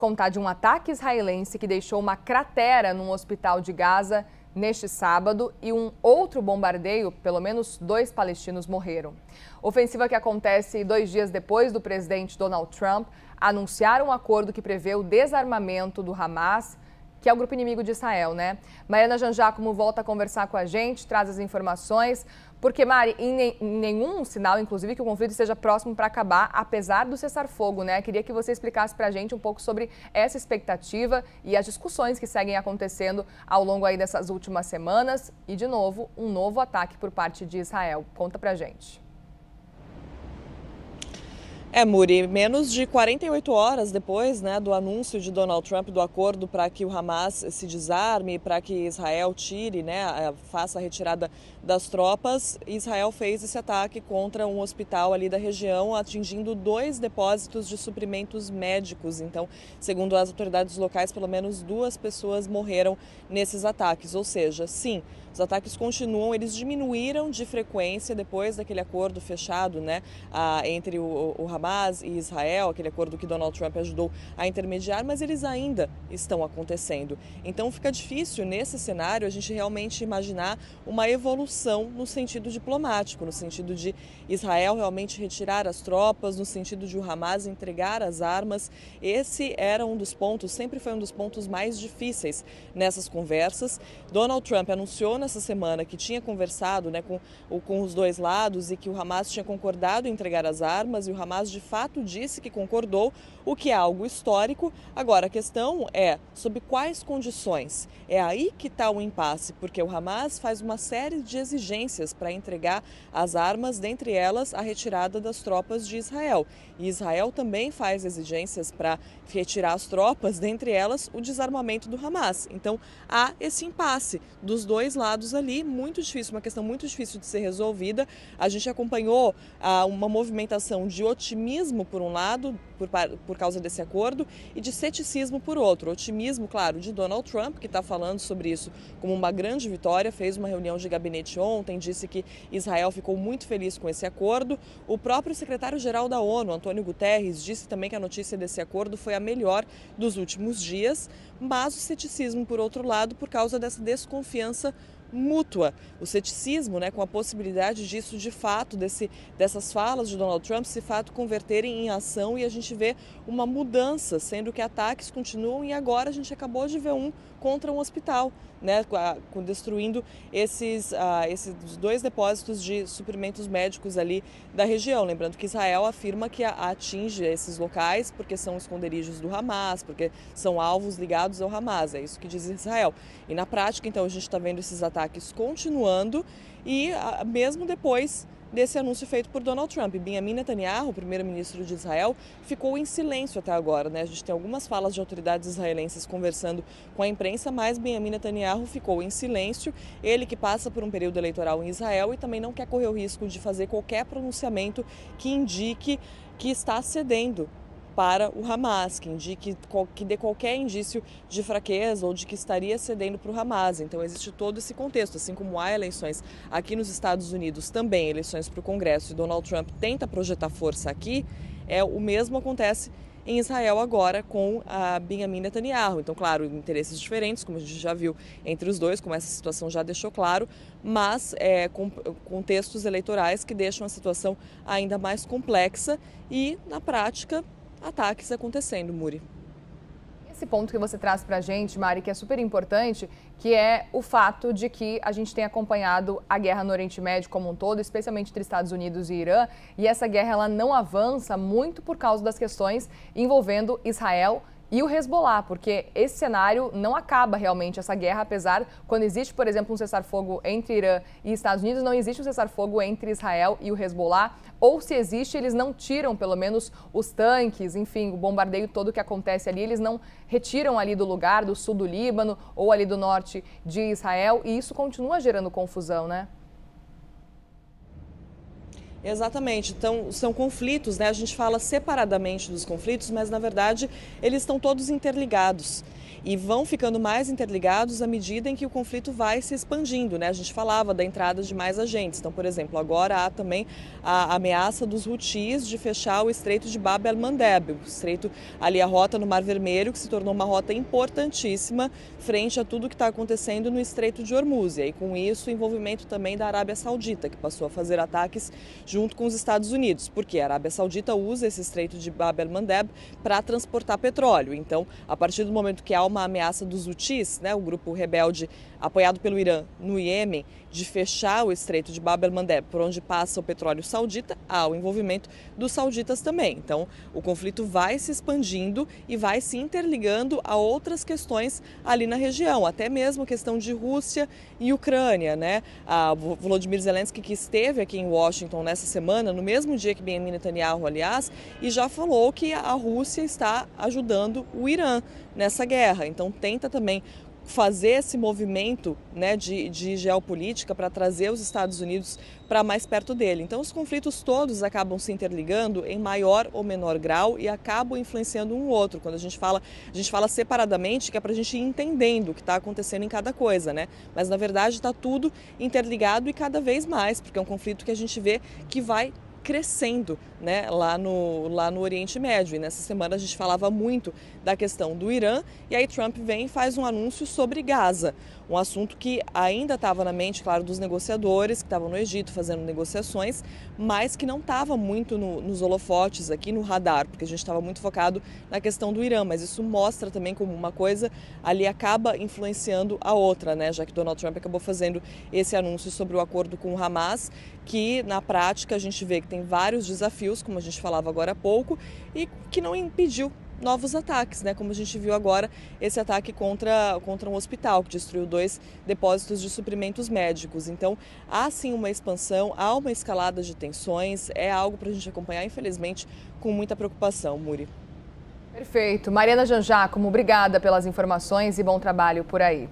Contar de um ataque israelense que deixou uma cratera num hospital de Gaza neste sábado e um outro bombardeio, pelo menos 2 palestinos morreram. Ofensiva que acontece 2 dias depois do presidente Donald Trump anunciar um acordo que prevê o desarmamento do Hamas, que é o grupo inimigo de Israel, né? Mariana Jangiacomo volta a conversar com a gente, traz as informações, porque, Mari, em nenhum sinal, inclusive, que o conflito esteja próximo para acabar, apesar do cessar-fogo, né? Queria que você explicasse para a gente um pouco sobre essa expectativa e as discussões que seguem acontecendo ao longo aí dessas últimas semanas e, de novo, um novo ataque por parte de Israel. Conta para a gente. Muri, menos de 48 horas depois, do anúncio de Donald Trump do acordo para que o Hamas se desarme, para que Israel tire, faça a retirada das tropas, Israel fez esse ataque contra um hospital ali da região, atingindo 2 depósitos de suprimentos médicos. Então, segundo as autoridades locais, pelo menos 2 pessoas morreram nesses ataques. Ou seja, sim, os ataques continuam, eles diminuíram de frequência depois daquele acordo fechado, entre o Hamas e Israel, aquele acordo que Donald Trump ajudou a intermediar, mas eles ainda estão acontecendo. Então fica difícil, nesse cenário, a gente realmente imaginar uma evolução no sentido diplomático, no sentido de Israel realmente retirar as tropas, no sentido de o Hamas entregar as armas. Esse era um dos pontos, sempre foi um dos pontos mais difíceis nessas conversas. Donald Trump anunciou nessa semana que tinha conversado com os 2 lados e que o Hamas tinha concordado em entregar as armas, e o Hamas de fato disse que concordou, o que é algo histórico. Agora, a questão é sob quais condições. É aí que está o impasse, porque o Hamas faz uma série de exigências para entregar as armas, dentre elas a retirada das tropas de Israel. E Israel também faz exigências para retirar as tropas, dentre elas o desarmamento do Hamas. Então, há esse impasse dos 2 lados ali, muito difícil, uma questão muito difícil de ser resolvida. A gente acompanhou uma movimentação de otimismo por um lado, por causa desse acordo, e de ceticismo por outro. Otimismo, claro, de Donald Trump, que está falando sobre isso como uma grande vitória, fez uma reunião de gabinete ontem, disse que Israel ficou muito feliz com esse acordo. O próprio secretário-geral da ONU, Antônio Guterres, disse também que a notícia desse acordo foi a melhor dos últimos dias, mas o ceticismo, por outro lado, por causa dessa desconfiança mútua. O ceticismo, com a possibilidade disso, de fato, dessas falas de Donald Trump, de fato, converterem em ação, e a gente vê uma mudança, sendo que ataques continuam, e agora a gente acabou de ver um contra um hospital, destruindo esses 2 depósitos de suprimentos médicos ali da região. Lembrando que Israel afirma que atinge esses locais porque são esconderijos do Hamas, porque são alvos ligados ao Hamas, é isso que diz Israel. E na prática, então, a gente está vendo esses ataques continuando, e mesmo depois desse anúncio feito por Donald Trump. Benjamin Netanyahu, o primeiro-ministro de Israel, ficou em silêncio até agora. A gente tem algumas falas de autoridades israelenses conversando com a imprensa, mas Benjamin Netanyahu ficou em silêncio. Ele que passa por um período eleitoral em Israel e também não quer correr o risco de fazer qualquer pronunciamento que indique que está cedendo para o Hamas, que dê qualquer indício de fraqueza ou de que estaria cedendo para o Hamas. Então existe todo esse contexto, assim como há eleições aqui nos Estados Unidos, também eleições para o Congresso, e Donald Trump tenta projetar força aqui, o mesmo acontece em Israel agora com a Benjamin Netanyahu. Então, claro, interesses diferentes, como a gente já viu entre os dois, como essa situação já deixou claro, mas com contextos eleitorais que deixam a situação ainda mais complexa e, na prática, ataques acontecendo, Muri. Esse ponto que você traz para a gente, Mari, que é super importante, que é o fato de que a gente tem acompanhado a guerra no Oriente Médio como um todo, especialmente entre Estados Unidos e Irã, e essa guerra ela não avança muito por causa das questões envolvendo Israel e o Hezbollah, porque esse cenário não acaba realmente, essa guerra, apesar, quando existe, por exemplo, um cessar-fogo entre Irã e Estados Unidos, não existe um cessar-fogo entre Israel e o Hezbollah, ou se existe, eles não tiram, pelo menos, os tanques, enfim, o bombardeio todo que acontece ali, eles não retiram ali do lugar, do sul do Líbano, ou ali do norte de Israel, e isso continua gerando confusão, né? Exatamente, então são conflitos, né? A gente fala separadamente dos conflitos, mas na verdade eles estão todos interligados e vão ficando mais interligados à medida em que o conflito vai se expandindo, né? A gente falava da entrada de mais agentes, então, por exemplo, agora há também a ameaça dos Houthis de fechar o Estreito de Bab el-Mandeb, o estreito ali, a rota no Mar Vermelho, que se tornou uma rota importantíssima frente a tudo que está acontecendo no Estreito de Hormuz, e aí com isso o envolvimento também da Arábia Saudita, que passou a fazer ataques junto com os Estados Unidos, porque a Arábia Saudita usa esse Estreito de Bab el-Mandeb para transportar petróleo. Então, a partir do momento que há uma ameaça dos Houthis, né, o grupo rebelde apoiado pelo Irã no Iêmen, de fechar o Estreito de Bab el-Mandeb, por onde passa o petróleo saudita, há o envolvimento dos sauditas também. Então, o conflito vai se expandindo e vai se interligando a outras questões ali na região, até mesmo a questão de Rússia e Ucrânia, né? O Volodymyr Zelensky, que esteve aqui em Washington nessa semana, no mesmo dia que Benjamin Netanyahu, aliás, e já falou que a Rússia está ajudando o Irã nessa guerra. Então, tenta também fazer esse movimento, né, de geopolítica para trazer os Estados Unidos para mais perto dele. Então, os conflitos todos acabam se interligando em maior ou menor grau e acabam influenciando um outro. Quando a gente fala separadamente, que é para a gente ir entendendo o que está acontecendo em cada coisa, né? Mas, na verdade, está tudo interligado e cada vez mais, porque é um conflito que a gente vê que vai crescendo, né, lá no Oriente Médio. E nessa semana a gente falava muito da questão do Irã, e aí Trump vem e faz um anúncio sobre Gaza, um assunto que ainda estava na mente, claro, dos negociadores que estavam no Egito fazendo negociações, mas que não estava muito nos holofotes aqui no radar, porque a gente estava muito focado na questão do Irã, mas isso mostra também como uma coisa ali acaba influenciando a outra, né, já que Donald Trump acabou fazendo esse anúncio sobre o acordo com o Hamas, que na prática a gente vê que tem vários desafios, como a gente falava agora há pouco, e que não impediu novos ataques, né? Como a gente viu agora, esse ataque contra um hospital, que destruiu 2 depósitos de suprimentos médicos. Então, há sim uma expansão, há uma escalada de tensões, é algo para a gente acompanhar, infelizmente, com muita preocupação, Muri. Perfeito. Mariana Janjacomo, obrigada pelas informações e bom trabalho por aí.